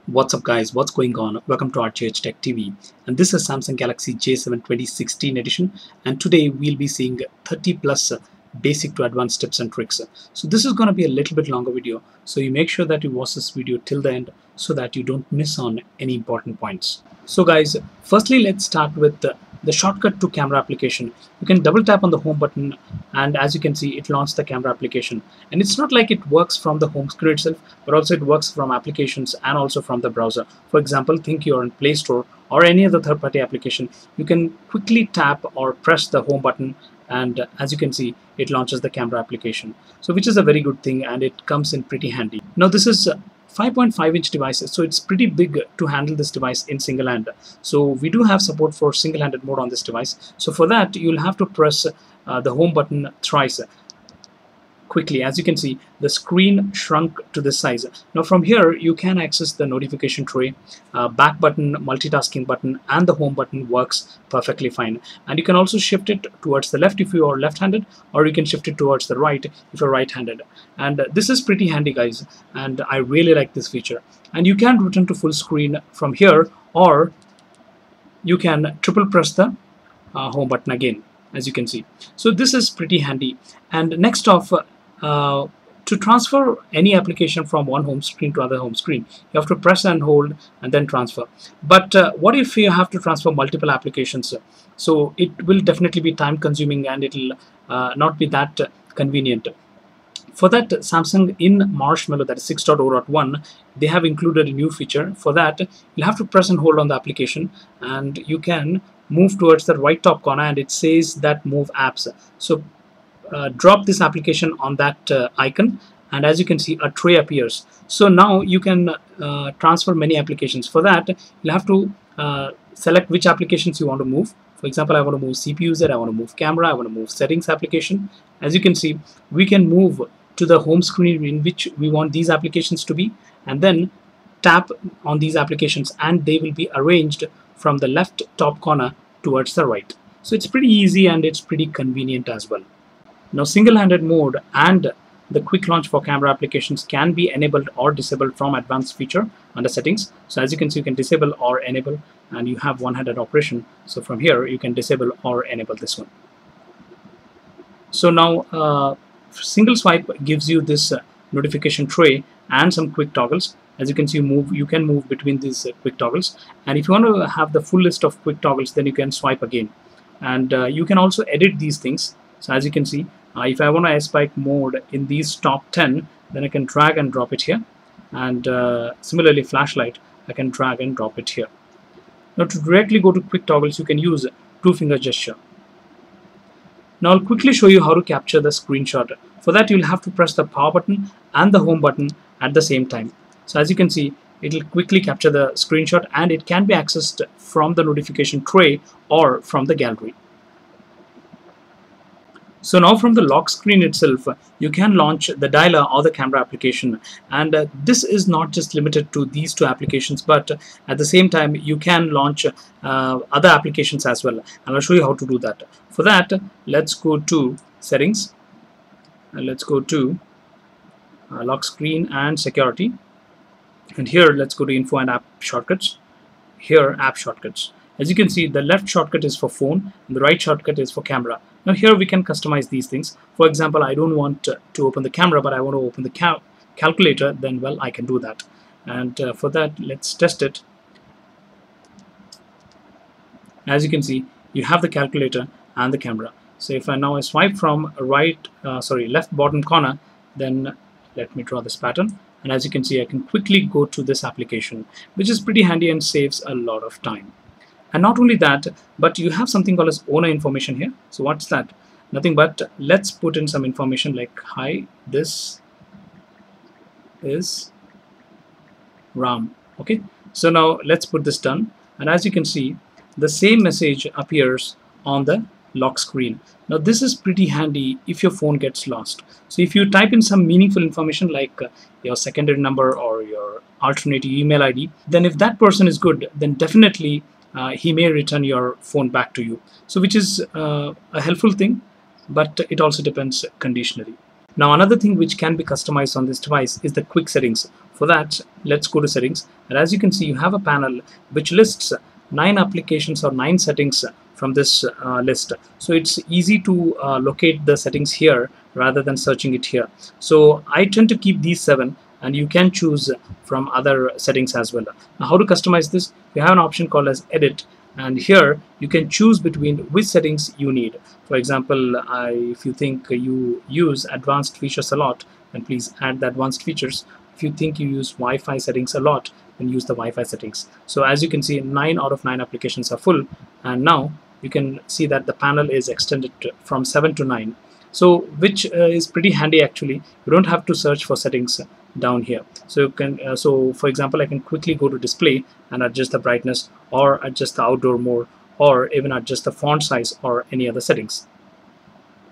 What's up guys, what's going on? Welcome to RGHtechTv, and this is Samsung Galaxy J7 2016 edition, and today we'll be seeing 30 plus basic to advanced tips and tricks. So this is going to be a little bit longer video, so you make sure that you watch this video till the end so that you don't miss on any important points. So guys, firstly let's start with the shortcut to camera application. You can double tap on the home button, and as you can see it launched the camera application. And it's not like it works from the home screen itself, but also it works from applications and also from the browser. For example, think you're in Play Store or any other third-party application. You can quickly tap or press the home button, and as you can see it launches the camera application, so which is a very good thing, and it comes in pretty handy. Now this is 5.5-inch devices, so it's pretty big to handle this device in single hand. So we do have support for single-handed mode on this device. So for that you'll have to press the home button thrice. Quickly, as you can see, the screen shrunk to this size. Now from here you can access the notification tray, back button, multitasking button, and the home button works perfectly fine. And you can also shift it towards the left if you are left-handed, or you can shift it towards the right if you're right-handed. And this is pretty handy guys, and I really like this feature. And you can return to full screen from here, or you can triple press the home button again, as you can see. So this is pretty handy. And next off, to transfer any application from one home screen to other home screen, you have to press and hold and then transfer. But what if you have to transfer multiple applications? So it will definitely be time consuming, and it will not be that convenient. For that, Samsung in Marshmallow, that is 6.0.1, they have included a new feature. For that, you'll have to press and hold on the application, and you can move towards the right top corner, and it says that move apps. So drop this application on that icon, and as you can see a tray appears. So now you can transfer many applications. For that you'll have to select which applications you want to move. For example, I want to move CPU Z, I want to move camera, I want to move settings application. As you can see, we can move to the home screen in which we want these applications to be, and then tap on these applications and they will be arranged from the left top corner towards the right. So it's pretty easy and it's pretty convenient as well. Now single-handed mode and the quick launch for camera applications can be enabled or disabled from advanced feature under settings. So as you can see, you can disable or enable, and you have one-handed operation. So from here you can disable or enable this one. So now single swipe gives you this notification tray and some quick toggles. As you can see, you can move between these quick toggles, and if you want to have the full list of quick toggles, then you can swipe again, and you can also edit these things. So as you can see, if I want to spike mode in these top 10, then I can drag and drop it here, and similarly flashlight, I can drag and drop it here. Now to directly go to quick toggles, you can use two-finger gesture. Now I'll quickly show you how to capture the screenshot. For that you'll have to press the power button and the home button at the same time. So as you can see, it will quickly capture the screenshot, and it can be accessed from the notification tray or from the gallery. So now from the lock screen itself, you can launch the dialer or the camera application, and this is not just limited to these two applications, but at the same time you can launch other applications as well, and I'll show you how to do that. For that, let's go to settings, and let's go to lock screen and security, and here let's go to info and app shortcuts. Here app shortcuts. As you can see, the left shortcut is for phone and the right shortcut is for camera. Now here we can customize these things. For example, I don't want to open the camera, but I want to open the calculator, then well, I can do that. And for that, let's test it. As you can see, you have the calculator and the camera. So if I now swipe from left bottom corner, then let me draw this pattern. And as you can see, I can quickly go to this application, which is pretty handy and saves a lot of time. And not only that, but you have something called as owner information here. So what's that? Nothing but let's put in some information like, hi, this is Ram. Okay, so now let's put this done, and as you can see, the same message appears on the lock screen. Now this is pretty handy if your phone gets lost. So if you type in some meaningful information like your secondary number or your alternative email ID, then if that person is good, then definitely he may return your phone back to you. So which is a helpful thing, but it also depends conditionally. Now another thing which can be customized on this device is the quick settings. For that, let's go to settings, and as you can see, you have a panel which lists 9 applications or 9 settings from this list. So it's easy to locate the settings here rather than searching it here. So I tend to keep these 7, and you can choose from other settings as well. Now how to customize this? You have an option called as edit, and here you can choose between which settings you need. For example, if you think you use advanced features a lot, then please add the advanced features. If you think you use Wi-Fi settings a lot, then use the Wi-Fi settings. So as you can see, 9 out of 9 applications are full, and now you can see that the panel is extended from 7 to 9. So which is pretty handy actually. You don't have to search for settings down here. So you can so for example, I can quickly go to display and adjust the brightness, or adjust the outdoor mode, or even adjust the font size or any other settings.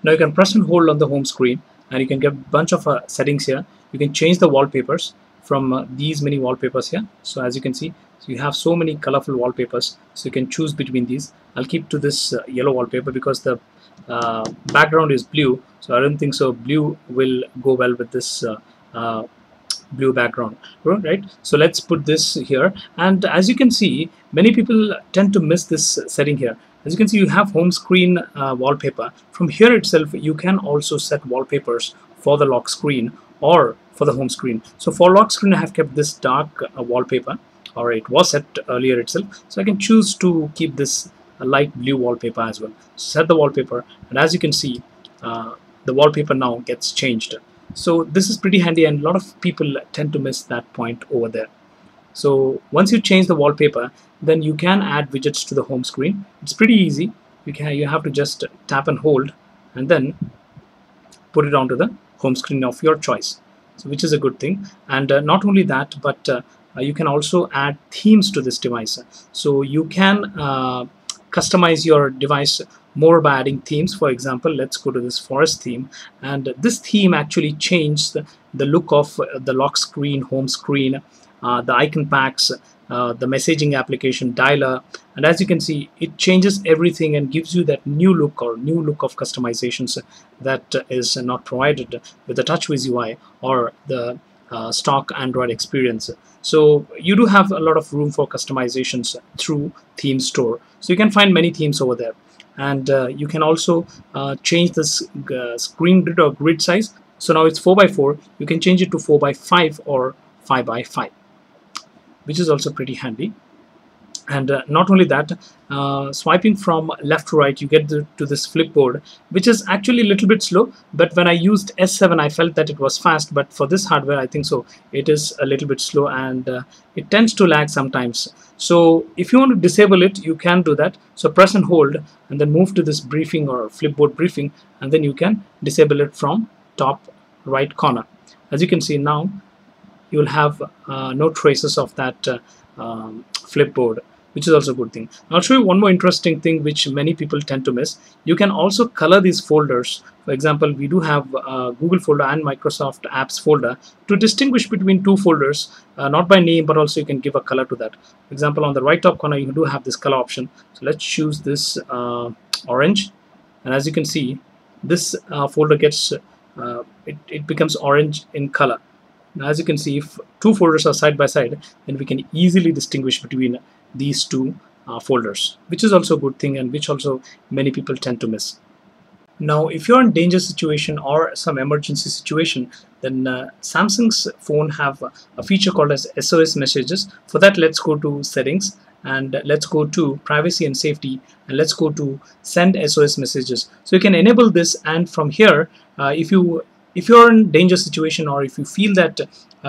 Now you can press and hold on the home screen, and you can get a bunch of settings here. You can change the wallpapers from these many wallpapers here. So as you can see, so you have so many colorful wallpapers, so you can choose between these. I'll keep to this yellow wallpaper because the background is blue, so I don't think so blue will go well with this blue background, right? So let's put this here, and as you can see, many people tend to miss this setting here. As you can see, you have home screen wallpaper. From here itself, you can also set wallpapers for the lock screen or for the home screen. So for lock screen, I have kept this dark wallpaper, or it was set earlier itself. So I can choose to keep this light blue wallpaper as well. Set the wallpaper, and as you can see, the wallpaper now gets changed. So this is pretty handy, and a lot of people tend to miss that point over there. So once you change the wallpaper, then you can add widgets to the home screen. It's pretty easy. You have to just tap and hold, and then put it onto the home screen of your choice. So which is a good thing. And not only that, but you can also add themes to this device. So you can customize your device more by adding themes. For example, let's go to this forest theme, and this theme actually changed the look of the lock screen, home screen, the icon packs, the messaging application, dialer, and as you can see, it changes everything and gives you that new look of customizations that is not provided with the TouchWiz UI or the stock Android experience. So you do have a lot of room for customizations through theme store. So you can find many themes over there, and you can also change this screen grid or grid size. So now it's 4x4. You can change it to 4x5 or 5x5, which is also pretty handy. And not only that, swiping from left to right, you get to this flipboard, which is actually a little bit slow. But when I used S7, I felt that it was fast. But for this hardware, I think so it is a little bit slow, and it tends to lag sometimes. So if you want to disable it, you can do that. So press and hold, and then move to this briefing or flipboard briefing, and then you can disable it from top right corner. As you can see now, you will have no traces of that flipboard, which is also a good thing. I'll show you one more interesting thing which many people tend to miss. You can also color these folders. For example, we do have Google folder and Microsoft apps folder to distinguish between two folders, not by name, but also you can give a color to that. For example, on the right top corner, you do have this color option. So let's choose this orange, and as you can see, this folder gets it becomes orange in color. Now, as you can see, if two folders are side by side, then we can easily distinguish between these two folders, which is also a good thing, and which also many people tend to miss. Now, if you're in danger situation or some emergency situation, then Samsung's phone have a feature called as SOS messages. For that, let's go to settings, and let's go to privacy and safety, and let's go to send SOS messages. So you can enable this, and from here, if you're in danger situation, or if you feel that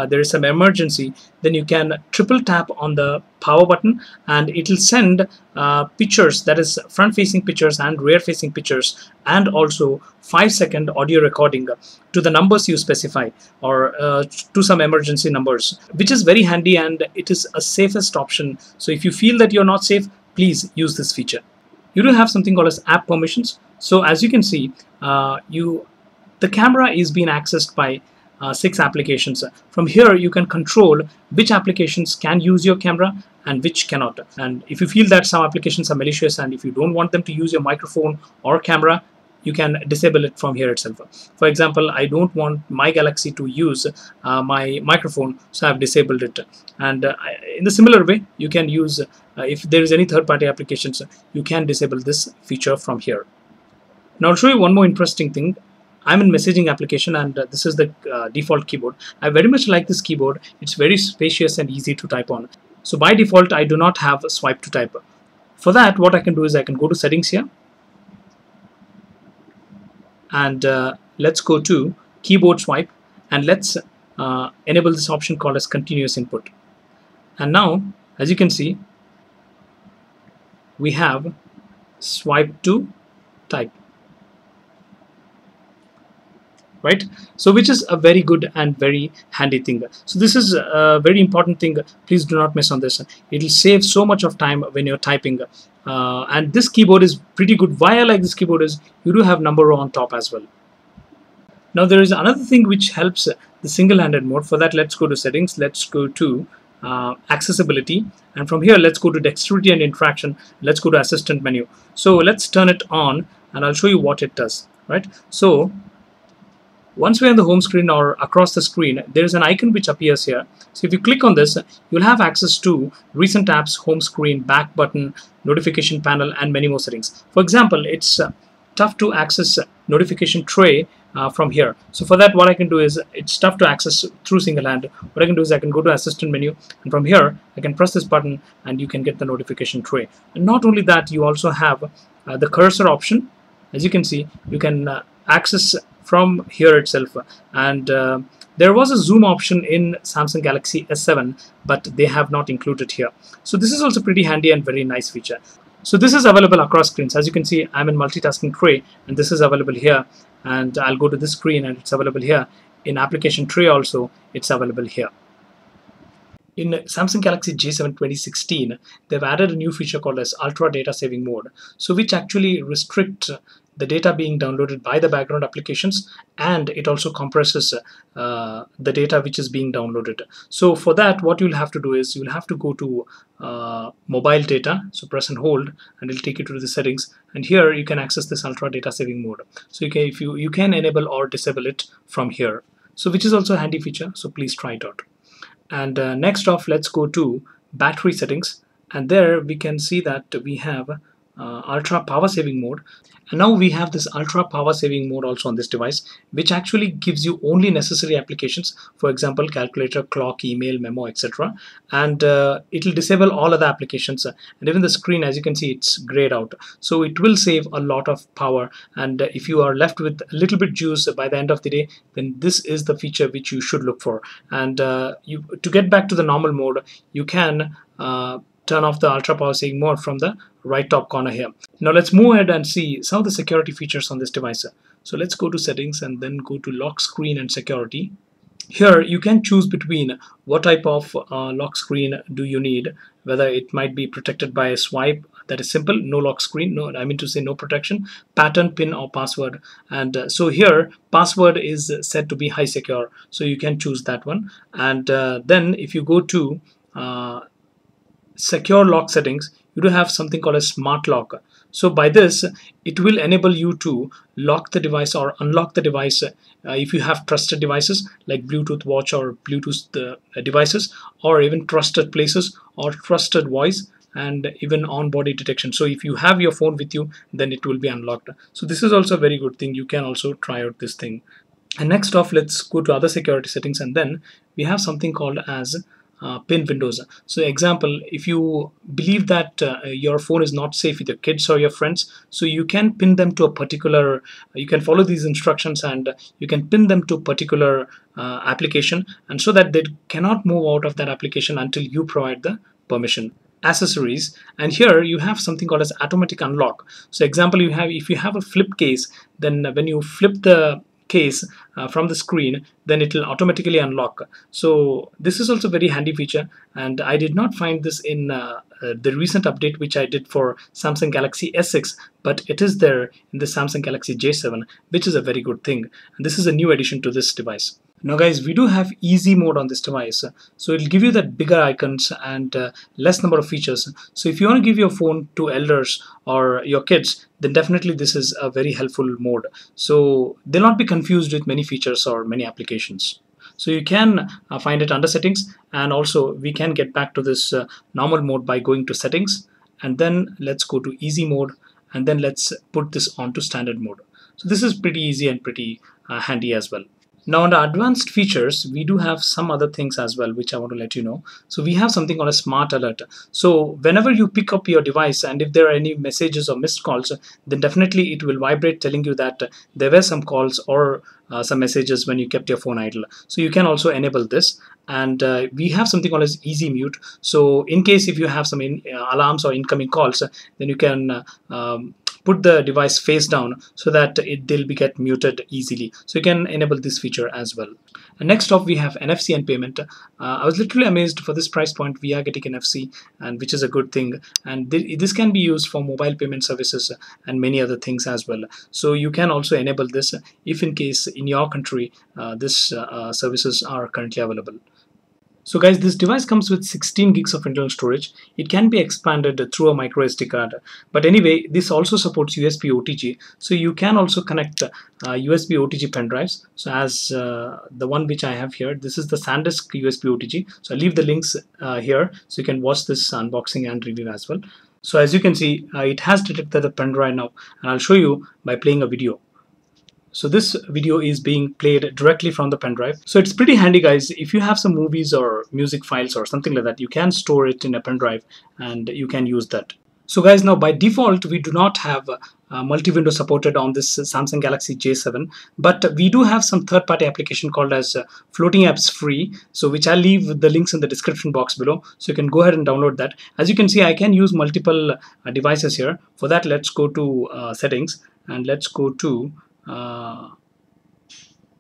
there is some emergency, then you can triple tap on the power button, and it will send pictures, that is front facing pictures and rear facing pictures, and also 5-second audio recording to the numbers you specify, or to some emergency numbers, which is very handy, and it is a safest option. So if you feel that you're not safe, please use this feature. You do have something called as app permissions. So as you can see, the camera is being accessed by 6 applications. From here, you can control which applications can use your camera and which cannot. And if you feel that some applications are malicious, and if you don't want them to use your microphone or camera, you can disable it from here itself. For example, I don't want my Galaxy to use my microphone, so I've disabled it. And in the similar way, you can use if there is any third-party applications, you can disable this feature from here. Now I'll show you one more interesting thing. I'm in messaging application, and this is the default keyboard. I very much like this keyboard. It's very spacious and easy to type on. So by default, I do not have a swipe to type. For that, what I can do is I can go to settings here, and let's go to keyboard swipe, and let's enable this option called as continuous input. And now, as you can see, we have swipe to type, right? So which is a very good and very handy thing. So this is a very important thing. Please do not miss on this. It will save so much of time when you're typing. And this keyboard is pretty good. Why I like this keyboard is you do have number row on top as well. Now there is another thing which helps the single-handed mode. For that, let's go to settings. Let's go to accessibility, and from here let's go to dexterity and interaction. Let's go to assistant menu. So let's turn it on, and I'll show you what it does, right? So once we're on the home screen or across the screen, there is an icon which appears here. So if you click on this, you'll have access to recent apps, home screen, back button, notification panel, and many more settings. For example, it's tough to access notification tray from here. So for that, what I can do is, it's tough to access through single hand. What I can do is I can go to assistant menu, and from here I can press this button and you can get the notification tray. And not only that, you also have the cursor option. As you can see, you can access from here itself, and there was a zoom option in Samsung Galaxy S7, but they have not included here. So this is also pretty handy and very nice feature. So this is available across screens. As you can see, I'm in multitasking tray, and this is available here, and I'll go to this screen and it's available here. In application tray also, it's available here. In Samsung Galaxy J7 2016, they've added a new feature called as ultra data saving mode, so which actually restrict the data being downloaded by the background applications, and it also compresses the data which is being downloaded. So for that, what you'll have to do is you'll have to go to mobile data, so press and hold, and it'll take you to the settings, and here you can access this ultra data saving mode. So you can enable or disable it from here, so which is also a handy feature, so please try it out. And next off, let's go to battery settings, and there we can see that we have ultra power saving mode. And now we have this ultra power saving mode also on this device, which actually gives you only necessary applications, for example calculator, clock, email, memo, etc. And it will disable all other applications, and even the screen, as you can see, it's grayed out, so it will save a lot of power. And if you are left with a little bit juice by the end of the day, then this is the feature which you should look for. And to get back to the normal mode, you can turn off the ultra power saving mode from the right top corner here. Now let's move ahead and see some of the security features on this device. So let's go to settings and then go to lock screen and security. Here you can choose between what type of lock screen do you need, whether it might be protected by a swipe, that is simple, no lock screen, no, I mean to say no protection, pattern, pin, or password. And so here password is set to be high secure, so you can choose that one. And then if you go to secure lock settings, you do have something called a smart lock. So by this, it will enable you to lock the device or unlock the device if you have trusted devices like Bluetooth watch or Bluetooth devices, or even trusted places or trusted voice, and even on body detection. So if you have your phone with you, then it will be unlocked. So this is also a very good thing. You can also try out this thing. And next off, let's go to other security settings, and then we have something called as pin windows. So example, if you believe that your phone is not safe with your kids or your friends, so you can pin them to a particular, you can follow these instructions and you can pin them to a particular application, and so that they cannot move out of that application until you provide the permission. Accessories, and here you have something called as automatic unlock. So example, you have, if you have a flip case, then when you flip the case from the screen, then it will automatically unlock. So this is also a very handy feature, and I did not find this in the recent update which I did for Samsung Galaxy S6, but it is there in the Samsung Galaxy J7, which is a very good thing, and this is a new addition to this device. Now guys, we do have easy mode on this device. So it'll give you that bigger icons and less number of features. So if you want to give your phone to elders or your kids, then definitely this is a very helpful mode. So they'll not be confused with many features or many applications. So you can find it under settings, and also we can get back to this normal mode by going to settings, and then let's go to easy mode, and then let's put this onto standard mode. So this is pretty easy and pretty handy as well. Now, under advanced features, we do have some other things as well, which I want to let you know. So we have something called a smart alert. So whenever you pick up your device and if there are any messages or missed calls, then definitely it will vibrate telling you that there were some calls or some messages when you kept your phone idle. So you can also enable this. And we have something called as easy mute. So in case if you have some alarms or incoming calls, then you can put the device face down so that they'll be get muted easily. So you can enable this feature as well. And next up we have NFC and payment. I was literally amazed for this price point we are getting NFC, and which is a good thing, and this can be used for mobile payment services and many other things as well. So you can also enable this if in case in your country this services are currently available. So guys, this device comes with 16 gigs of internal storage. It can be expanded through a micro SD card. But anyway, this also supports USB OTG. So you can also connect USB OTG pen drives. So as the one which I have here, this is the SanDisk USB OTG. So I'll leave the links here so you can watch this unboxing and review as well. So as you can see, it has detected the pen drive now, and I'll show you by playing a video. So this video is being played directly from the pen drive. So it's pretty handy, guys. If you have some movies or music files or something like that, you can store it in a pen drive and you can use that. So guys, now by default, we do not have multi-window supported on this Samsung Galaxy J7, but we do have some third-party application called as Floating Apps Free, so which I'll leave the links in the description box below, so you can go ahead and download that. As you can see, I can use multiple devices here. For that, let's go to settings, and let's go to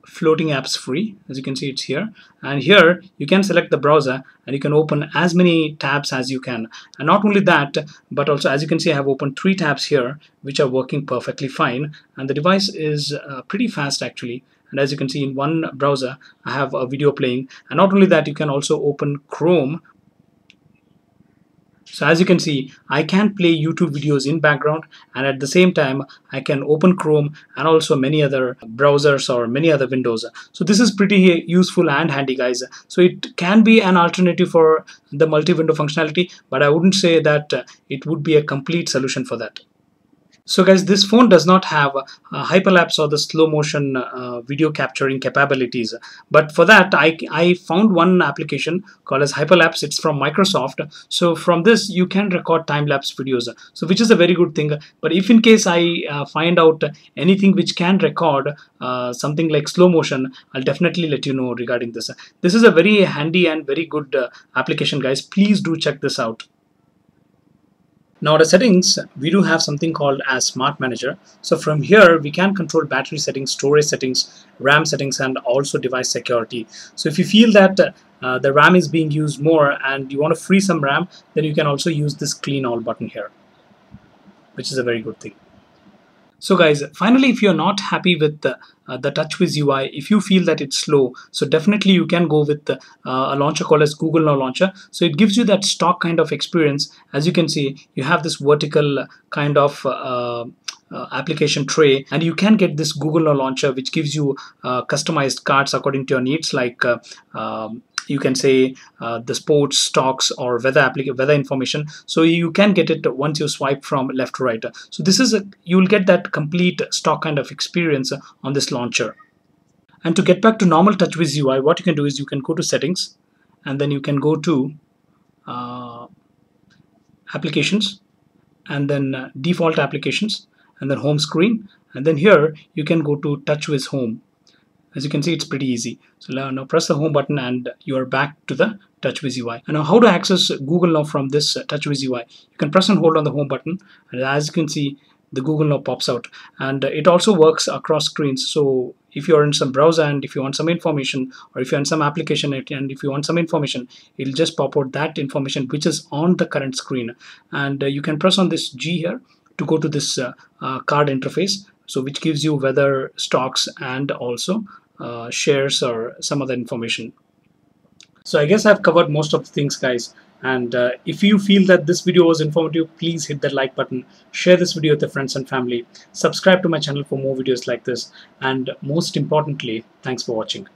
Floating Apps Free. As you can see, it's here, and here you can select the browser and you can open as many tabs as you can. And not only that, but also as you can see, I have opened 3 tabs here which are working perfectly fine, and the device is pretty fast actually. And as you can see, in one browser I have a video playing, and not only that, you can also open Chrome. So as you can see, I can play YouTube videos in background, and at the same time I can open Chrome and also many other browsers or many other windows. So this is pretty useful and handy, guys. So it can be an alternative for the multi-window functionality, but I wouldn't say that it would be a complete solution for that. So guys, this phone does not have hyperlapse or the slow motion video capturing capabilities, but for that I found one application called as hyperlapse. It's from Microsoft. So from this you can record time-lapse videos, so which is a very good thing. But if in case I find out anything which can record something like slow motion, I'll definitely let you know regarding this. This is a very handy and very good application, guys. Please do check this out. Now the settings, we do have something called as Smart Manager. So from here we can control battery settings, storage settings, RAM settings, and also device security. So if you feel that the RAM is being used more and you want to free some RAM, then you can also use this clean all button here, which is a very good thing. So guys, finally, if you're not happy with the TouchWiz UI, if you feel that it's slow, so definitely you can go with a launcher called as Google Now Launcher. So it gives you that stock kind of experience. As you can see, you have this vertical kind of application tray, and you can get this Google Now Launcher, which gives you customized cards according to your needs, like you can say the sports, stocks, or weather information. So you can get it once you swipe from left to right. So this is you will get that complete stock kind of experience on this launcher. And to get back to normal TouchWiz UI, what you can do is you can go to settings, and then you can go to applications, and then default applications, and then home screen, and then here you can go to TouchWiz Home. As you can see, it's pretty easy. So now press the home button and you are back to the TouchWiz UI. And now how to access Google Now from this TouchWiz UI? You can press and hold on the home button, and as you can see, the Google Now pops out. And it also works across screens. So if you're in some browser and if you want some information, or if you're in some application and if you want some information, it'll just pop out that information which is on the current screen. And you can press on this G here to go to this card interface, so which gives you weather, stocks, and also shares or some other information. So I guess I've covered most of the things, guys. And if you feel that this video was informative, please hit that like button, share this video with your friends and family, subscribe to my channel for more videos like this, and most importantly, thanks for watching.